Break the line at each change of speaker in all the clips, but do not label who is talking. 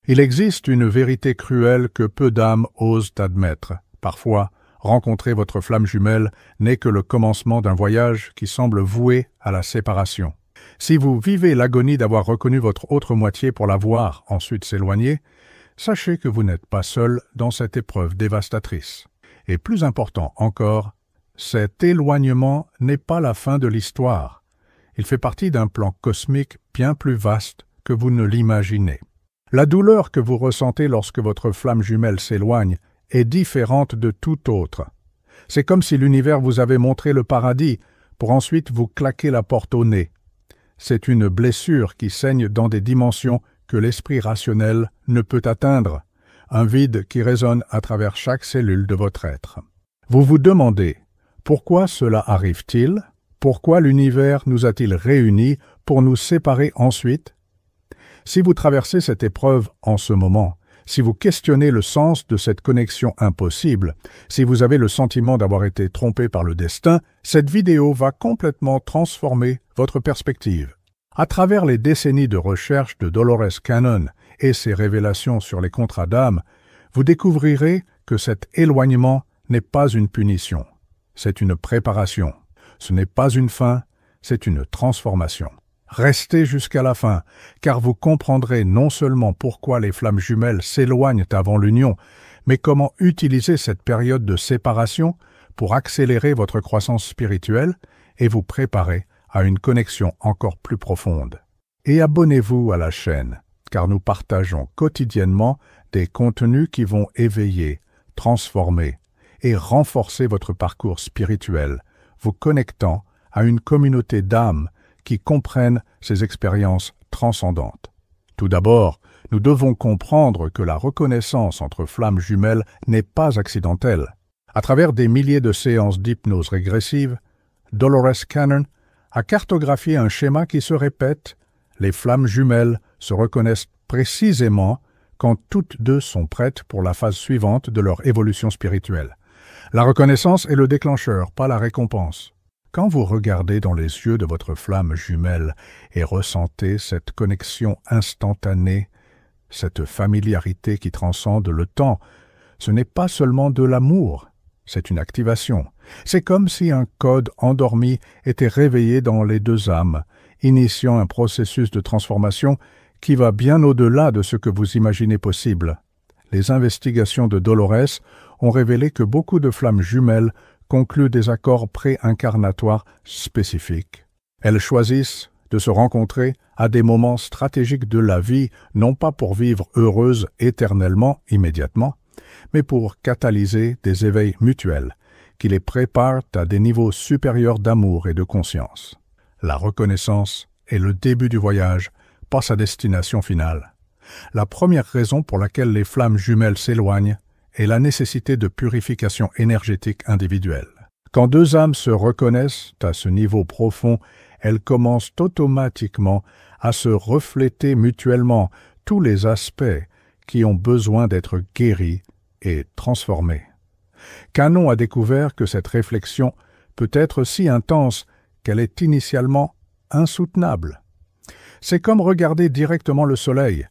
Il existe une vérité cruelle que peu d'âmes osent admettre. Parfois, rencontrer votre flamme jumelle n'est que le commencement d'un voyage qui semble voué à la séparation. Si vous vivez l'agonie d'avoir reconnu votre autre moitié pour la voir ensuite s'éloigner, sachez que vous n'êtes pas seul dans cette épreuve dévastatrice. Et plus important encore, cet éloignement n'est pas la fin de l'histoire. Il fait partie d'un plan cosmique bien plus vaste que vous ne l'imaginez. La douleur que vous ressentez lorsque votre flamme jumelle s'éloigne est différente de tout autre. C'est comme si l'univers vous avait montré le paradis pour ensuite vous claquer la porte au nez. C'est une blessure qui saigne dans des dimensions que l'esprit rationnel ne peut atteindre, un vide qui résonne à travers chaque cellule de votre être. Vous vous demandez, pourquoi cela arrive-t-il? Pourquoi l'univers nous a-t-il réunis pour nous séparer ensuite? Si vous traversez cette épreuve en ce moment, si vous questionnez le sens de cette connexion impossible, si vous avez le sentiment d'avoir été trompé par le destin, cette vidéo va complètement transformer votre perspective. À travers les décennies de recherche de Dolores Cannon et ses révélations sur les contrats d'âme, vous découvrirez que cet éloignement n'est pas une punition, c'est une préparation. Ce n'est pas une fin, c'est une transformation. Restez jusqu'à la fin, car vous comprendrez non seulement pourquoi les flammes jumelles s'éloignent avant l'union, mais comment utiliser cette période de séparation pour accélérer votre croissance spirituelle et vous préparer à une connexion encore plus profonde. Et abonnez-vous à la chaîne, car nous partageons quotidiennement des contenus qui vont éveiller, transformer et renforcer votre parcours spirituel, vous connectant à une communauté d'âmes qui comprennent ces expériences transcendantes. Tout d'abord, nous devons comprendre que la reconnaissance entre flammes jumelles n'est pas accidentelle. À travers des milliers de séances d'hypnose régressive, Dolores Cannon a cartographié un schéma qui se répète. Les flammes jumelles se reconnaissent précisément quand toutes deux sont prêtes pour la phase suivante de leur évolution spirituelle. La reconnaissance est le déclencheur, pas la récompense. Quand vous regardez dans les yeux de votre flamme jumelle et ressentez cette connexion instantanée, cette familiarité qui transcende le temps, ce n'est pas seulement de l'amour, c'est une activation. C'est comme si un code endormi était réveillé dans les deux âmes, initiant un processus de transformation qui va bien au-delà de ce que vous imaginez possible. Les investigations de Dolores ont révélé que beaucoup de flammes jumelles concluent des accords pré-incarnatoires spécifiques. Elles choisissent de se rencontrer à des moments stratégiques de la vie, non pas pour vivre heureuses éternellement, immédiatement, mais pour catalyser des éveils mutuels qui les préparent à des niveaux supérieurs d'amour et de conscience. La reconnaissance est le début du voyage, pas sa destination finale. La première raison pour laquelle les flammes jumelles s'éloignent est la nécessité de purification énergétique individuelle. Quand deux âmes se reconnaissent à ce niveau profond, elles commencent automatiquement à se refléter mutuellement tous les aspects qui ont besoin d'être guéris et transformés. Cannon a découvert que cette réflexion peut être si intense qu'elle est initialement insoutenable. C'est comme regarder directement le soleil.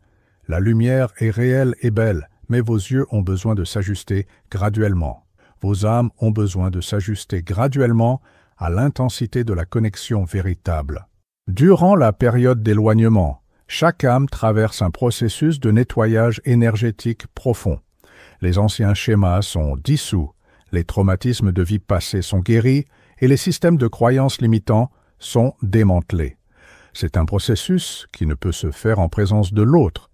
La lumière est réelle et belle, mais vos yeux ont besoin de s'ajuster graduellement. Vos âmes ont besoin de s'ajuster graduellement à l'intensité de la connexion véritable. Durant la période d'éloignement, chaque âme traverse un processus de nettoyage énergétique profond. Les anciens schémas sont dissous, les traumatismes de vie passée sont guéris et les systèmes de croyances limitants sont démantelés. C'est un processus qui ne peut se faire en présence de l'autre,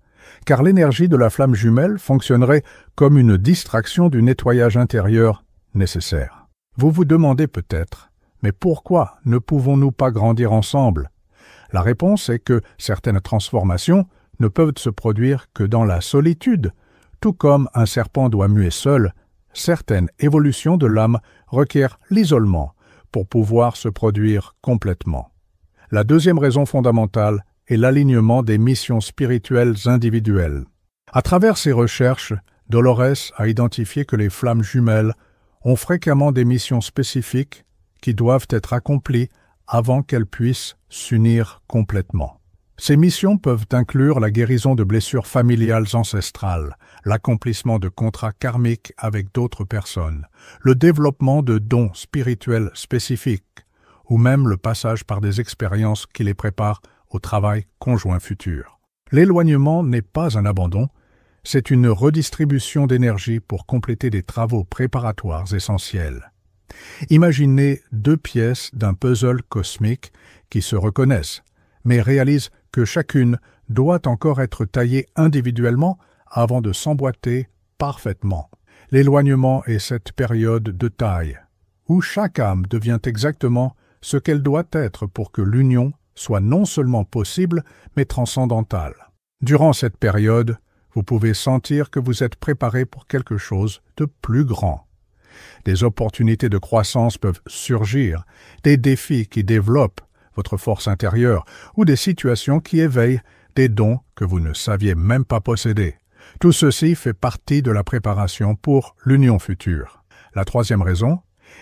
car l'énergie de la flamme jumelle fonctionnerait comme une distraction du nettoyage intérieur nécessaire. Vous vous demandez peut-être, mais pourquoi ne pouvons-nous pas grandir ensemble? La réponse est que certaines transformations ne peuvent se produire que dans la solitude. Tout comme un serpent doit muer seul, certaines évolutions de l'âme requièrent l'isolement pour pouvoir se produire complètement. La deuxième raison fondamentale est l'alignement des missions spirituelles individuelles. À travers ses recherches, Dolores a identifié que les flammes jumelles ont fréquemment des missions spécifiques qui doivent être accomplies avant qu'elles puissent s'unir complètement. Ces missions peuvent inclure la guérison de blessures familiales ancestrales, l'accomplissement de contrats karmiques avec d'autres personnes, le développement de dons spirituels spécifiques, ou même le passage par des expériences qui les préparent au travail conjoint futur. L'éloignement n'est pas un abandon, c'est une redistribution d'énergie pour compléter des travaux préparatoires essentiels. Imaginez deux pièces d'un puzzle cosmique qui se reconnaissent, mais réalisent que chacune doit encore être taillée individuellement avant de s'emboîter parfaitement. L'éloignement est cette période de taille, où chaque âme devient exactement ce qu'elle doit être pour que l'union soit non seulement possible, mais transcendantale. Durant cette période, vous pouvez sentir que vous êtes préparé pour quelque chose de plus grand. Des opportunités de croissance peuvent surgir, des défis qui développent votre force intérieure ou des situations qui éveillent des dons que vous ne saviez même pas posséder. Tout ceci fait partie de la préparation pour l'union future. La troisième raison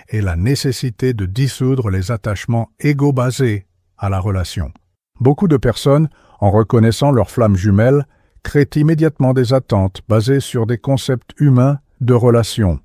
est la nécessité de dissoudre les attachements égo-basés à la relation. Beaucoup de personnes, en reconnaissant leur flamme jumelle, créent immédiatement des attentes basées sur des concepts humains de relation.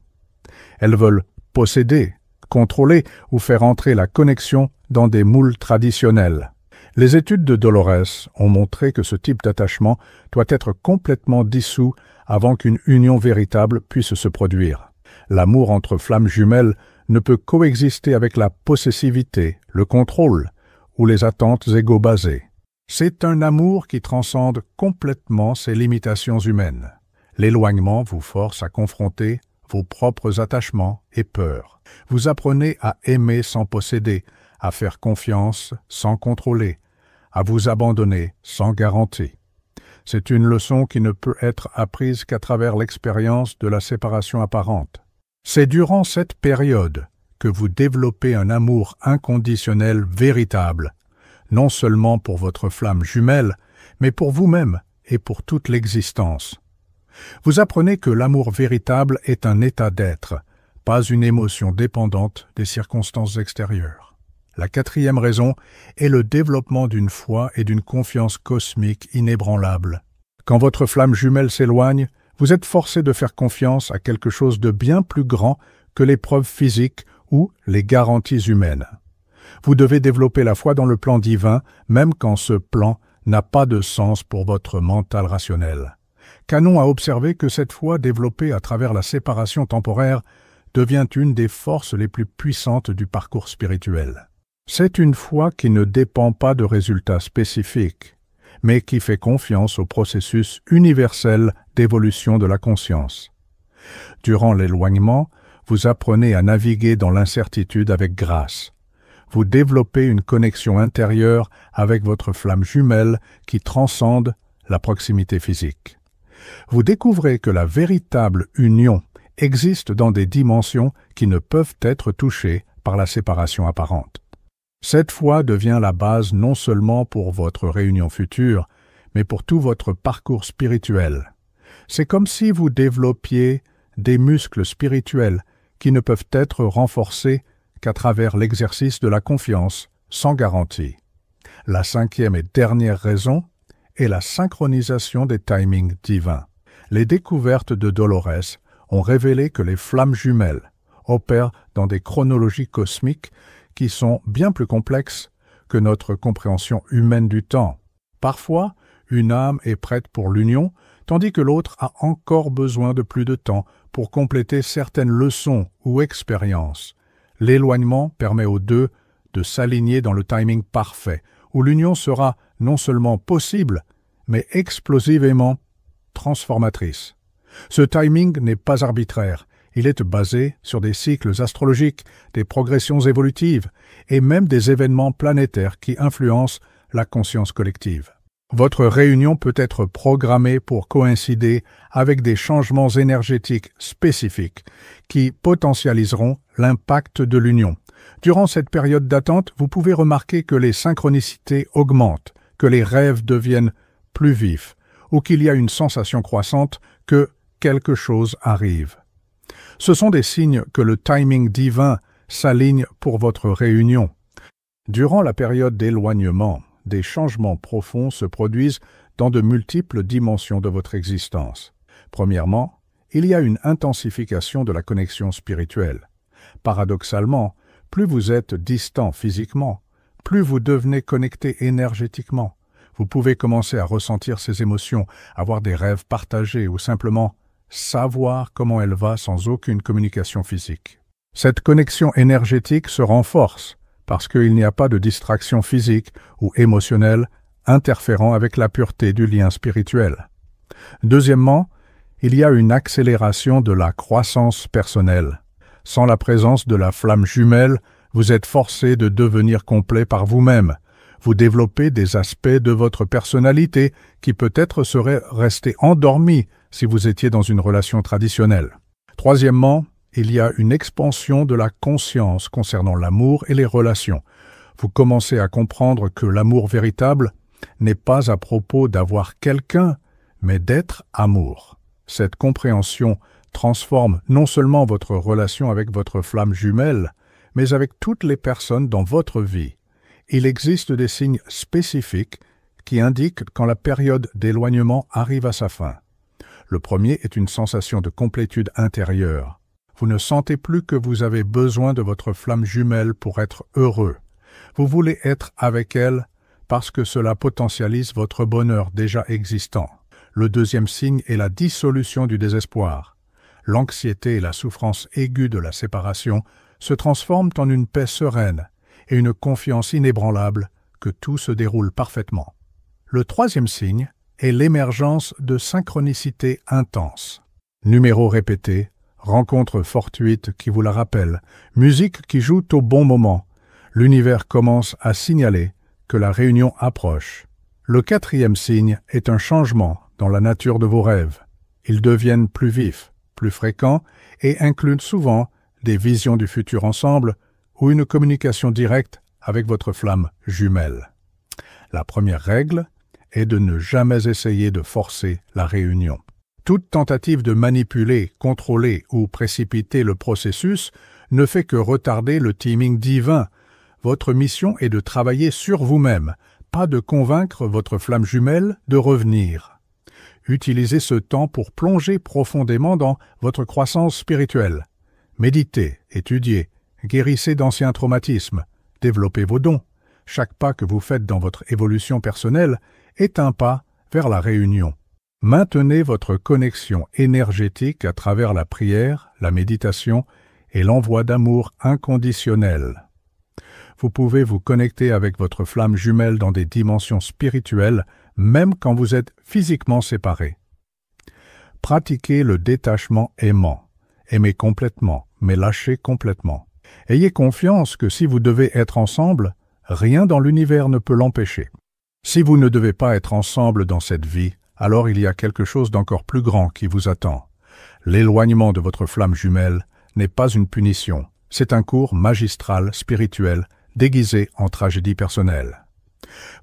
Elles veulent posséder, contrôler ou faire entrer la connexion dans des moules traditionnels. Les études de Dolores ont montré que ce type d'attachement doit être complètement dissous avant qu'une union véritable puisse se produire. L'amour entre flammes jumelles ne peut coexister avec la possessivité, le contrôle ou les attentes égo-basées. C'est un amour qui transcende complètement ses limitations humaines. L'éloignement vous force à confronter vos propres attachements et peurs. Vous apprenez à aimer sans posséder, à faire confiance sans contrôler, à vous abandonner sans garantie. C'est une leçon qui ne peut être apprise qu'à travers l'expérience de la séparation apparente. C'est durant cette période que vous développez un amour inconditionnel véritable, non seulement pour votre flamme jumelle, mais pour vous-même et pour toute l'existence. Vous apprenez que l'amour véritable est un état d'être, pas une émotion dépendante des circonstances extérieures. La quatrième raison est le développement d'une foi et d'une confiance cosmique inébranlables. Quand votre flamme jumelle s'éloigne, vous êtes forcé de faire confiance à quelque chose de bien plus grand que les preuves physiques ou les garanties humaines. Vous devez développer la foi dans le plan divin, même quand ce plan n'a pas de sens pour votre mental rationnel. Canon a observé que cette foi développée à travers la séparation temporaire devient une des forces les plus puissantes du parcours spirituel. C'est une foi qui ne dépend pas de résultats spécifiques, mais qui fait confiance au processus universel d'évolution de la conscience. Durant l'éloignement, vous apprenez à naviguer dans l'incertitude avec grâce. Vous développez une connexion intérieure avec votre flamme jumelle qui transcende la proximité physique. Vous découvrez que la véritable union existe dans des dimensions qui ne peuvent être touchées par la séparation apparente. Cette foi devient la base non seulement pour votre réunion future, mais pour tout votre parcours spirituel. C'est comme si vous développiez des muscles spirituels qui ne peuvent être renforcés qu'à travers l'exercice de la confiance sans garantie. La cinquième et dernière raison est la synchronisation des timings divins. Les découvertes de Dolores ont révélé que les flammes jumelles opèrent dans des chronologies cosmiques qui sont bien plus complexes que notre compréhension humaine du temps. Parfois, une âme est prête pour l'union, tandis que l'autre a encore besoin de plus de temps pour compléter certaines leçons ou expériences. L'éloignement permet aux deux de s'aligner dans le timing parfait, où l'union sera non seulement possible, mais explosivement transformatrice. Ce timing n'est pas arbitraire, il est basé sur des cycles astrologiques, des progressions évolutives et même des événements planétaires qui influencent la conscience collective. Votre réunion peut être programmée pour coïncider avec des changements énergétiques spécifiques qui potentialiseront l'impact de l'union. Durant cette période d'attente, vous pouvez remarquer que les synchronicités augmentent, que les rêves deviennent plus vifs, ou qu'il y a une sensation croissante que quelque chose arrive. Ce sont des signes que le timing divin s'aligne pour votre réunion. Durant la période d'éloignement, des changements profonds se produisent dans de multiples dimensions de votre existence. Premièrement, il y a une intensification de la connexion spirituelle. Paradoxalement, plus vous êtes distant physiquement, plus vous devenez connecté énergétiquement. Vous pouvez commencer à ressentir ces émotions, avoir des rêves partagés ou simplement savoir comment elle va sans aucune communication physique. Cette connexion énergétique se renforce parce qu'il n'y a pas de distraction physique ou émotionnelle interférant avec la pureté du lien spirituel. Deuxièmement, il y a une accélération de la croissance personnelle. Sans la présence de la flamme jumelle, vous êtes forcé de devenir complet par vous-même. Vous développez des aspects de votre personnalité qui peut-être seraient restés endormis si vous étiez dans une relation traditionnelle. Troisièmement, il y a une expansion de la conscience concernant l'amour et les relations. Vous commencez à comprendre que l'amour véritable n'est pas à propos d'avoir quelqu'un, mais d'être amour. Cette compréhension transforme non seulement votre relation avec votre flamme jumelle, mais avec toutes les personnes dans votre vie. Il existe des signes spécifiques qui indiquent quand la période d'éloignement arrive à sa fin. Le premier est une sensation de complétude intérieure. Vous ne sentez plus que vous avez besoin de votre flamme jumelle pour être heureux. Vous voulez être avec elle parce que cela potentialise votre bonheur déjà existant. Le deuxième signe est la dissolution du désespoir. L'anxiété et la souffrance aiguë de la séparation se transforment en une paix sereine et une confiance inébranlable que tout se déroule parfaitement. Le troisième signe est l'émergence de synchronicité intense. Numéros répétés, rencontres fortuites qui vous la rappellent, musique qui joue au bon moment. L'univers commence à signaler que la réunion approche. Le quatrième signe est un changement dans la nature de vos rêves. Ils deviennent plus vifs, plus fréquents et incluent souvent des visions du futur ensemble ou une communication directe avec votre flamme jumelle. La première règle est de ne jamais essayer de forcer la réunion. Toute tentative de manipuler, contrôler ou précipiter le processus ne fait que retarder le timing divin. Votre mission est de travailler sur vous-même, pas de convaincre votre flamme jumelle de revenir. Utilisez ce temps pour plonger profondément dans votre croissance spirituelle. Méditez, étudiez, guérissez d'anciens traumatismes, développez vos dons. Chaque pas que vous faites dans votre évolution personnelle est un pas vers la réunion. Maintenez votre connexion énergétique à travers la prière, la méditation et l'envoi d'amour inconditionnel. Vous pouvez vous connecter avec votre flamme jumelle dans des dimensions spirituelles, même quand vous êtes physiquement séparés. Pratiquez le détachement aimant. Aimez complètement, mais lâchez complètement. Ayez confiance que si vous devez être ensemble, rien dans l'univers ne peut l'empêcher. Si vous ne devez pas être ensemble dans cette vie, alors il y a quelque chose d'encore plus grand qui vous attend. L'éloignement de votre flamme jumelle n'est pas une punition, c'est un cours magistral spirituel déguisé en tragédie personnelle.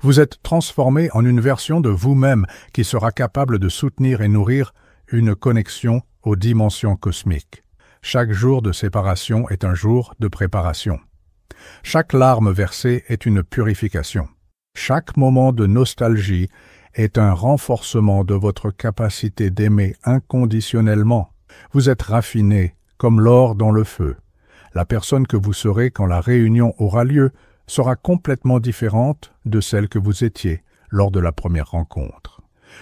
Vous êtes transformé en une version de vous-même qui sera capable de soutenir et nourrir une connexion aux dimensions cosmiques. Chaque jour de séparation est un jour de préparation. Chaque larme versée est une purification. Chaque moment de nostalgie est un renforcement de votre capacité d'aimer inconditionnellement. Vous êtes raffiné comme l'or dans le feu. La personne que vous serez quand la réunion aura lieu sera complètement différente de celle que vous étiez lors de la première rencontre.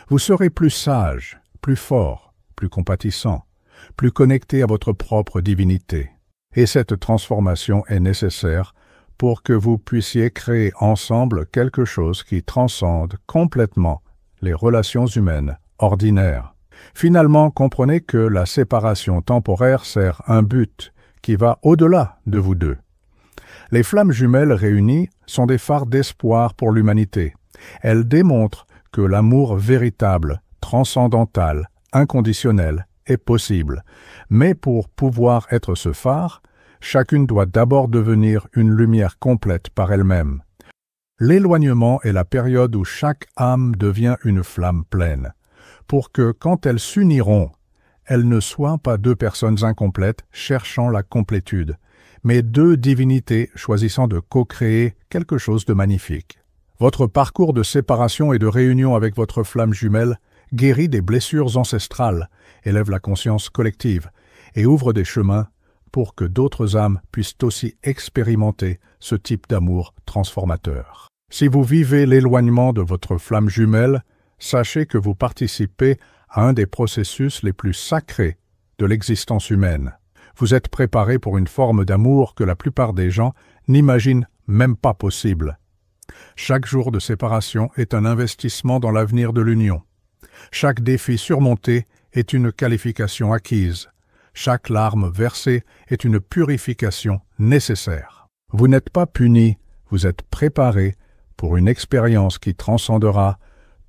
Vous serez plus sage, plus fort, plus compatissant, plus connecté à votre propre divinité. Et cette transformation est nécessaire pour que vous puissiez créer ensemble quelque chose qui transcende complètement les relations humaines ordinaires. Finalement, comprenez que la séparation temporaire sert un but qui va au-delà de vous deux. Les flammes jumelles réunies sont des phares d'espoir pour l'humanité. Elles démontrent que l'amour véritable, transcendantal, inconditionnel est possible. Mais pour pouvoir être ce phare, chacune doit d'abord devenir une lumière complète par elle-même. L'éloignement est la période où chaque âme devient une flamme pleine, pour que, quand elles s'uniront, elles ne soient pas deux personnes incomplètes cherchant la complétude, mais deux divinités choisissant de co-créer quelque chose de magnifique. Votre parcours de séparation et de réunion avec votre flamme jumelle guérit des blessures ancestrales, élève la conscience collective et ouvre des chemins pour que d'autres âmes puissent aussi expérimenter ce type d'amour transformateur. Si vous vivez l'éloignement de votre flamme jumelle, sachez que vous participez à un des processus les plus sacrés de l'existence humaine. Vous êtes préparé pour une forme d'amour que la plupart des gens n'imaginent même pas possible. Chaque jour de séparation est un investissement dans l'avenir de l'union. Chaque défi surmonté est une qualification acquise. Chaque larme versée est une purification nécessaire. Vous n'êtes pas puni, vous êtes préparé pour une expérience qui transcendera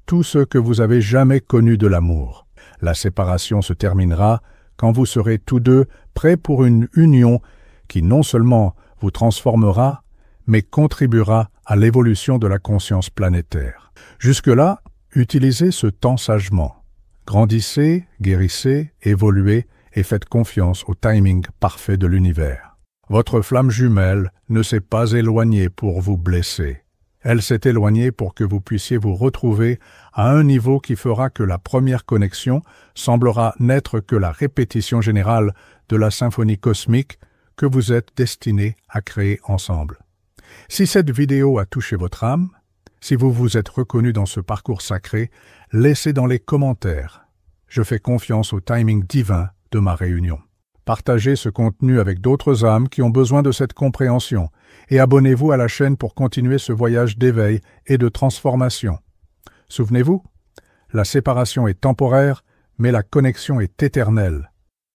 tout ce que vous avez jamais connu de l'amour. La séparation se terminera quand vous serez tous deux prêts pour une union qui non seulement vous transformera, mais contribuera à l'évolution de la conscience planétaire. Jusque-là, utilisez ce temps sagement. Grandissez, guérissez, évoluez et faites confiance au timing parfait de l'univers. Votre flamme jumelle ne s'est pas éloignée pour vous blesser. Elle s'est éloignée pour que vous puissiez vous retrouver à un niveau qui fera que la première connexion semblera n'être que la répétition générale de la symphonie cosmique que vous êtes destinés à créer ensemble. Si cette vidéo a touché votre âme, si vous vous êtes reconnu dans ce parcours sacré, laissez dans les commentaires. Je fais confiance au timing divin de ma réunion. Partagez ce contenu avec d'autres âmes qui ont besoin de cette compréhension et abonnez-vous à la chaîne pour continuer ce voyage d'éveil et de transformation. Souvenez-vous, la séparation est temporaire, mais la connexion est éternelle.